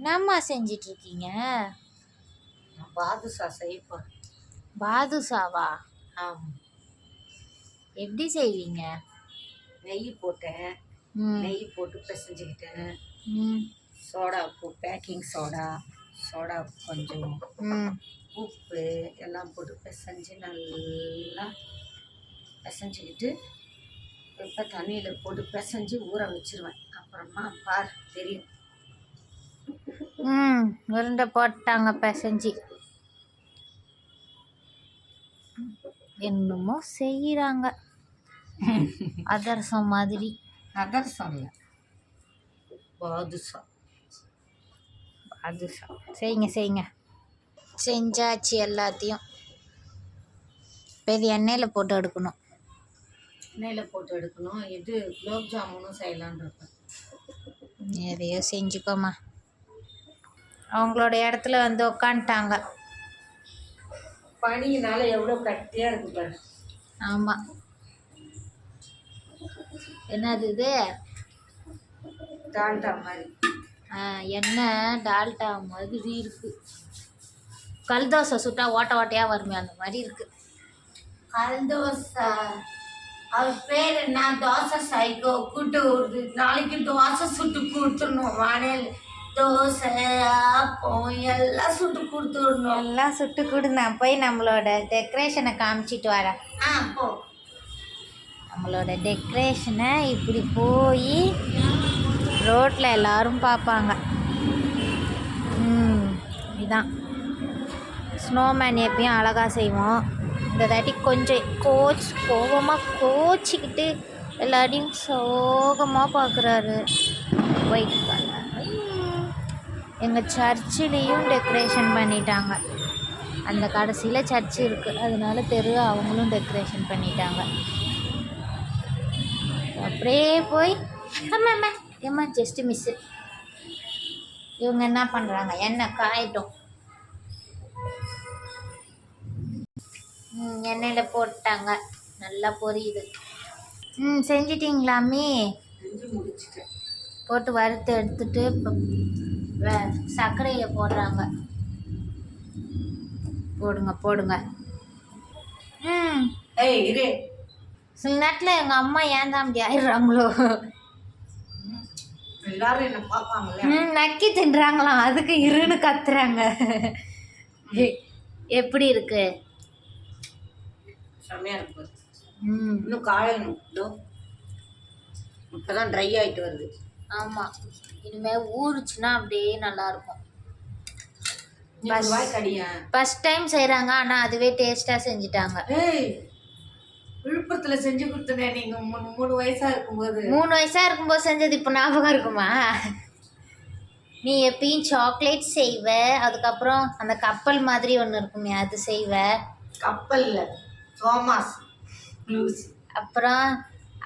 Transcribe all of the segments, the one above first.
என்னம்மா செஞ்சிட்ருக்கீங்க? பாதுஷா செய்ப்போம். பாதுஷாவா? ஆமாம். எப்படி செய்வீங்க? நெய் போட்டேன். நெய் போட்டு பிசைஞ்சுக்கிட்டேன். சோடா பேக்கிங் சோடா கொஞ்சம் உப்பு எல்லாம் போட்டு பிசைஞ்சு நல்லா பிசைஞ்சிக்கிட்டு இப்போ தண்ணியில் போட்டு பிசைஞ்சு ஊற வச்சிருவேன். அப்புறமா பார் தெரியும். உருண்டை போட்டாங்க பிசைஞ்சி. என்னமோ செய்யறாங்க அதிரசம் மாதிரி. அதிரசம் இல்லை, பாதுஷா. செய்யுங்க. செஞ்சாச்சு எல்லாத்தையும். பெரிய எண்ணெயில் போட்டு எடுக்கணும். இது குலோப் ஜாமுனும் செய்யலான்னு இருப்பேன். எதையோ செஞ்சுக்கோமா. அவங்களோட இடத்துல வந்து உக்காந்துட்டாங்க. பனியினால எவ்வளோ கட்டியாக இருக்கு பாரு. ஆமாம். என்னது இது? டால்டா மாதிரி. எண்ணெய் டால்டா மாதிரி இருக்கு. கல் தோசை சுட்டா ஓட்டையாக வருமே அந்த மாதிரி இருக்கு. கல் தோசை அவர் பேர் என்ன? தோசை சைக்கோ கூட்டு வருது. நாளைக்கு தோசை சுட்டு கொடுத்துடணும். வானல் தோசை அப்போ எல்லாம் சுட்டு கொடுத்துடணும். எல்லாம் சுட்டு கொடுங்க. போய் நம்மளோட டெக்கரேஷனை காமிச்சிட்டு வரேன். போ. நம்மளோட டெக்கரேஷனை இப்படி போய் ரோட்டில் எல்லாரும் பார்ப்பாங்க. இதுதான் ஸ்னோமேன். எப்பயும் அழகாக செய்வோம். இந்த தாட்டி கொஞ்சம் கோச்சிக்கிட்டு எல்லாரையும் சோகமாக பார்க்குறாரு. White colour. எங்கள் சர்ச்சிலையும் டெக்கரேஷன் பண்ணிட்டாங்க. அந்த கடைசியில் சர்ச்சு இருக்குது, அதனால தெரு அவங்களும் டெக்கரேஷன் பண்ணிட்டாங்க. அப்படியே போய் ஏம்மா ஜஸ்ட்டு மிஸ்ஸு. இவங்க என்ன பண்ணுறாங்க? எண்ணெய் காயட்டும். எண்ணெயில் போட்டாங்க. நல்லா பொரியுது. செஞ்சிட்டிங்களாமே? செஞ்சு முடிச்சிட்டேன். போட்டு வறுத்து எடுத்துட்டு சர்க்கரையில் போடுறாங்க. போடுங்க. சில நேரத்தில் எங்கள் அம்மா ஏன் தான் அப்படி ஆயிடுறாங்களோ. எல்லாரும் என்ன பார்ப்பாங்களே. நக்கி தின்றாங்களாம், அதுக்கு இருன்னு கத்துறாங்க. எப்படி இருக்கு? செம்மையா இருக்கு. இன்னும் காயணும். இப்போதான் ட்ரை ஆகிட்டு வருது. ஆமாம், இனிமேல் ஊறுச்சுன்னா அப்படியே நல்லாயிருக்கும். ஃபஸ்ட் டைம் செய்கிறாங்க, ஆனால் அதுவே டேஸ்ட்டாக செஞ்சுட்டாங்க. விழுப்புரத்தில் செஞ்சு கொடுத்தேன். நீங்கள் 3 வயசாக இருக்கும்போது. 3 வயசாக இருக்கும்போது செஞ்சது இப்போ ஞாபகம் இருக்குமா? நீ எப்பயும் சாக்லேட் செய்வ, அதுக்கப்புறம் அந்த கப்பல் மாதிரி ஒன்று இருக்குமே அது செய்வ. கப்பலில் தோமாஸ் லூசி. அப்புறம்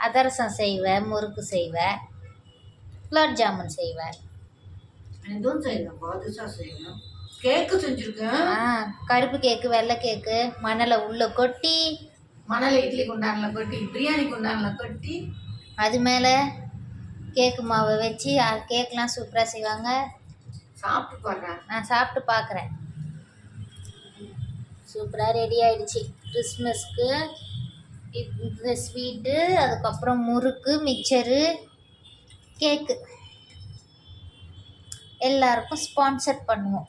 அதிரசம் செய்வ, முறுக்கு செய்வ, குலோப் ஜாமுன் செய்வ. எதுவும் செய்வேன். பாதுஷா செய்வேன். கேக்கு செஞ்சுருக்கேன். கருப்பு கேக்கு, வெள்ளை கேக்கு, மணலை உள்ளே கொட்டி, மணலை இட்லி குண்டானில் கொட்டி, பிரியாணி குண்டானில் கொட்டி, அது மேலே கேக்கு மாவை வச்சு கேக்கெலாம் சூப்பராக செய்வாங்க. சாப்பிட்டு பார்க்குறேன். நான் சாப்பிட்டு பார்க்குறேன். சூப்பராக ரெடி ஆகிடுச்சு. கிறிஸ்மஸ்க்கு இந்த ஸ்வீட்டு, அதுக்கப்புறம் முறுக்கு, மிக்சரு, கேக்கு எல்லாருக்கும் ஸ்பான்சர் பண்ணுவோம்.